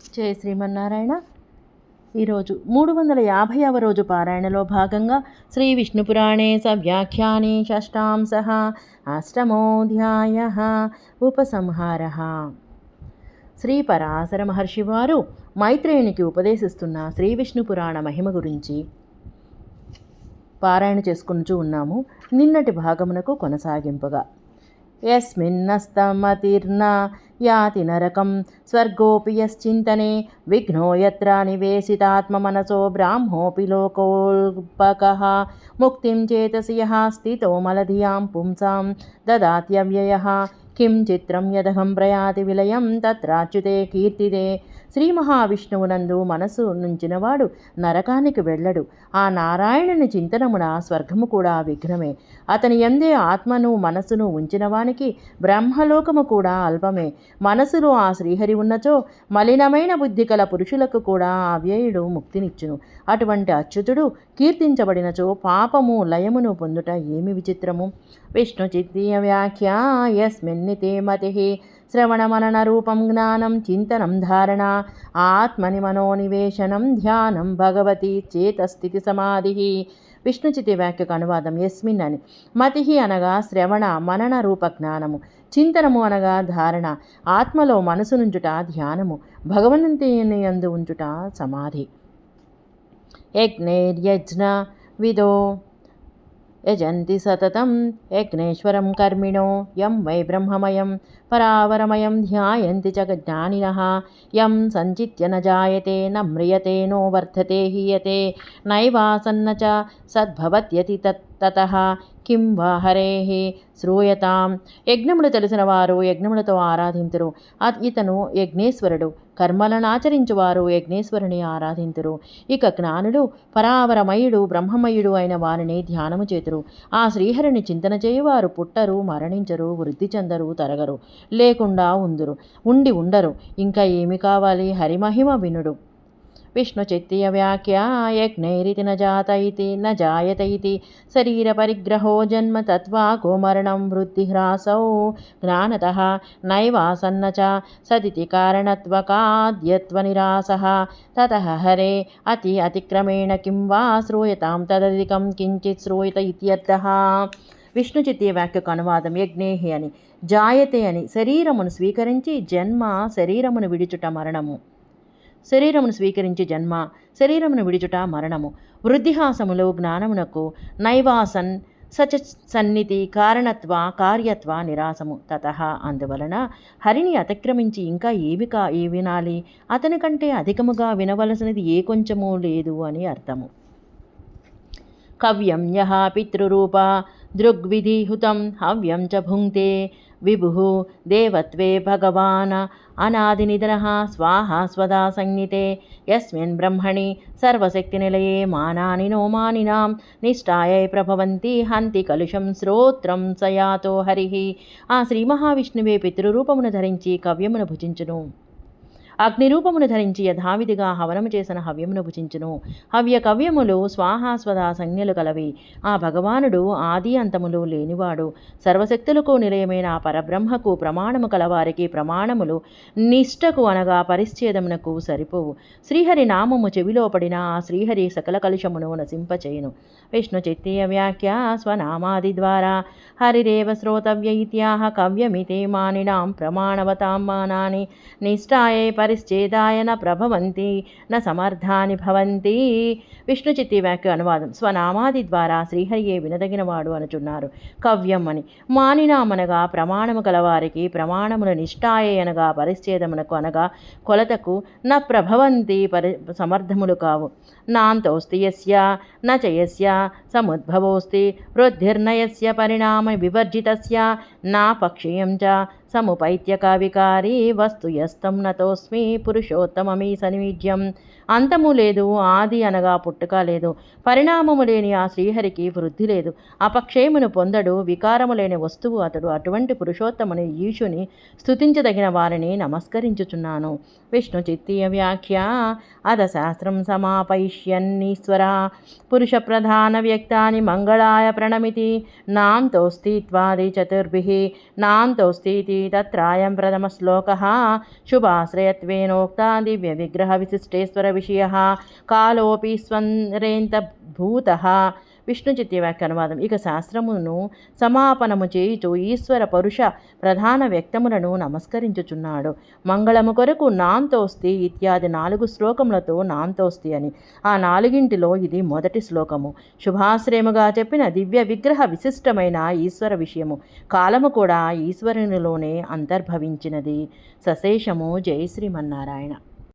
జయ శ్రీమన్నారాయణ. ఈరోజు 350వ రోజు పారాయణలో భాగంగా శ్రీ విష్ణుపురాణే సవ్యాఖ్యానే షష్టాంశః అష్టమోऽధ్యాయః ఉపసంహారః. శ్రీ పరాశర మహర్షి వారు మైత్రేయునికి ఉపదేశిస్తున్న శ్రీ విష్ణు పురాణ మహిమ గురించి పారాయణ చేసుకుంటూ ఉన్నాము. నిన్నటి భాగమునకు కొనసాగింపుగా యస్మిన్నస్తమతిర్న యాతి నరకం స్వర్గోపి యశ్చింతనే విఘ్నో యత్ర నివేశితాత్మమనసో బ్రాహ్మోపి లోకోల్పకః ముక్తిం చేతసి యః స్థితో మలధియాం పుంసాం దదాత్యవ్యయః కిం చిత్రం యదహం ప్రయాతి విలయం తత్రాచ్యుతే కీర్తిదే. శ్రీ మహావిష్ణువునందు మనసు నుంచినవాడు నరకానికి వెళ్ళడు. ఆ నారాయణుని చింతనమున స్వర్గము కూడా విఘ్నమే. అతని యందే ఆత్మను మనసును ఉంచినవానికి బ్రహ్మలోకము కూడా అల్పమే. మనసులో ఆ శ్రీహరి ఉన్నచో మలినమైన బుద్ధి కల పురుషులకు కూడా అవ్యయుడు ముక్తినిచ్చును. అటువంటి అచ్యుతుడు కీర్తించబడినచో పాపము లయమును పొందుట ఏమి విచిత్రము. విష్ణు చిత్తీయ వ్యాఖ్యా యస్మిన్నితే మతిః శ్రవణమనన రూపం జ్ఞానం చింతనం ధారణ ఆత్మని మనోనివేశనం ధ్యానం భగవతి చేతస్థితి సమాధి. విష్ణుచితి వ్యాఖ్యకు అనువాదం. యస్మిన్ అని మతి అనగా శ్రవణ మనన రూప జ్ఞానము, చింతనము అనగా ధారణ, ఆత్మలో మనసు నుంచుట ధ్యానము, భగవంతుని యందు ఉంచుట సమాధి. యజ్ఞైర్యజ్ఞ విదో యజంతి సతతం యజ్ఞేశ్వరం కర్మిణో యం వై బ్రహ్మమయం పరావరమయం ధ్యాయంతి చ జ్ఞానినః యం సంచిత్య న జాయతే న మ్రియతే నో వర్ధతే హీయతే నైవాసన్న చ సద్భవత్యతి తతః కిం వా హరేః శ్రూయతాం. యజ్ఞములు తెలిసిన వారు యజ్ఞములతో ఆరాధింతురు. ఇతను యజ్ఞేశ్వరుడు. కర్మలను ఆచరించువారు యజ్ఞేశ్వరుని ఆరాధింతురు. ఇక జ్ఞానులు పరావరమయుడు బ్రహ్మమయుడు అయిన వారిని ధ్యానము చేతురు. ఆ శ్రీహరిని చింతన చేయువారు పుట్టరు, మరణించరు, వృద్ధి చెందరు, తరగరు, లేకుండా ఉండి ఉండరు. ఇంకా ఏమి కావాలి? హరిమహిమ వినుడు. విష్ణు చిత్తీయ వ్యాఖ్యా యజ్ఞైరితి న జాయత ఇతి శరీర పరిగ్రహో జన్మ తత్వాకో మరణం వృద్ధిహ్రాసౌ జ్ఞానతః నైవాసన్న చ సదితి కారణత్వకాద్యత్వ నిరాసః తతః హరే అతిక్రమేణ కిం వా శ్రూయతాం తదధికం కించిత్ శ్రూయత ఇత్యర్థః. విష్ణు చిత్తీయ వ్యాఖ్యకు అనువాదం. యజ్ఞేహి అని జాయతే అని శరీరమును స్వీకరించి జన్మ, శరీరమును విడిచుట మరణము. శరీరమును స్వీకరించి జన్మ, శరీరమును విడిచుట మరణము. వృద్ధిహాసములు జ్ఞానమునకు, నైవాసన్ సచ సన్నిధి కారణత్వ కార్యత్వ నిరాసము. తతః అందువలన హరిని అతిక్రమించి ఇంకా ఏ వినాలి? అతని కంటే అధికముగా వినవలసినది ఏ కొంచెమూ లేదు అని అర్థము. కవ్యం యః పితృరూప దృగ్విధిహుతం హవ్యం చ భుంక్తే విభుః దేవత్వే భగవాన్ అనాదినిధనః స్వాహా స్వదా సంజ్ఞితే యస్మిన్ బ్రహ్మణి సర్వశక్తినిలయే మానాని నోమానినాం నిష్ఠాయై ప్రభవంతి హంతి కలుషం శ్రోత్రం సయాతో హరిః. ఆ శ్రీ మహావిష్ణువే పితృరూపమును ధరించి కవ్యమును భుజించును. అగ్నిరూపమును ధరించి యథావిధిగా హవనము చేసిన హవ్యమును భుజించును. హవ్య కవ్యములు స్వాహాస్వద సంజ్ఞలు కలవి. ఆ భగవానుడు ఆది అంతములు లేనివాడు. సర్వశక్తులకు నిలయమైన ఆ పరబ్రహ్మకు ప్రమాణము కలవారికి ప్రమాణములు నిష్ఠకు అనగా పరిచ్ఛేదమునకు సరిపోవు. శ్రీహరి నామము చెవిలో పడిన ఆ శ్రీహరి సకల కలుషమును నశింపచేయును. విష్ణు చిత్తీయ వ్యాఖ్య స్వనామాది ద్వారా హరిరేవ శ్రోతవ్య ఇత్యాహ కవ్యమితే మానినాం ప్రమాణవతాం మానాని నిష్ఠాయై పరిచ్ఛేదాయ న ప్రభవంతి న సమర్థాని భవంతి. విష్ణు చిత్తి వ్యాఖ్య అనువాదం. స్వనామాది ద్వారా శ్రీహరియే వినదగినవాడు అనుచున్నారు. కవ్యం అని మానినామనగా ప్రమాణము కలవారికి ప్రమాణముల నిష్ఠాయే అనగా పరిచ్ఛేదమునకు అనగా కొలతకు న ప్రభవంతి సమర్థములు కావు. నాంతోస్తి యస్య న చ యస్య సముద్భవోస్తి వృద్ధిర్నయస్య పరిణామ వివర్జితస్య నా పక్షీయం చ సముపైత్యక వికారీ వస్తు యస్తం నతోస్మి పురుషోత్తమమీ సన్నివిజ్యం. అంతము లేదు, ఆది అనగా పుట్టుక లేదు, పరిణామము లేని ఆ శ్రీహరికి వృద్ధి లేదు, అపక్షయమును పొందడు, వికారము లేని వస్తువు అతడు. అటువంటి పురుషోత్తముని ఈశుని స్తుతించదగిన వారిని నమస్కరించుచున్నాను. విష్ణు చిత్తీయ వ్యాఖ్య అధశాస్త్రం సమాపైష్యన్నీశ్వర పురుష ప్రధాన వ్యక్తాని మంగళాయ ప్రణమితి నాంతోస్తిత్వాది చతుర్భిః శ్రుతిः नान्तोऽस्तीति तत्रायं प्रथमश्लोकः शुभाश्रयत्वेनोक्ता दिव्यविग्रहविशिष्टेश्वरविषयः कालोऽपि స్వరేంతభూతః. విష్ణు చిత్య వ్యాఖ్యానవాదం. ఇక శాస్త్రమును సమాపనము చేయుచు ఈశ్వర పరుష ప్రధాన వ్యక్తములను నమస్కరించుచున్నాడు. మంగళము కొరకు నాంతోస్తి ఇత్యాది 4 శ్లోకములతో నాంతోస్తి అని. ఆ 4ంటిలో ఇది మొదటి శ్లోకము. శుభాశ్రయముగా చెప్పిన దివ్య విగ్రహ విశిష్టమైన ఈశ్వర విషయము. కాలము కూడా ఈశ్వరునిలోనే అంతర్భవించినది. సశేషము. జై శ్రీమన్నారాయణ.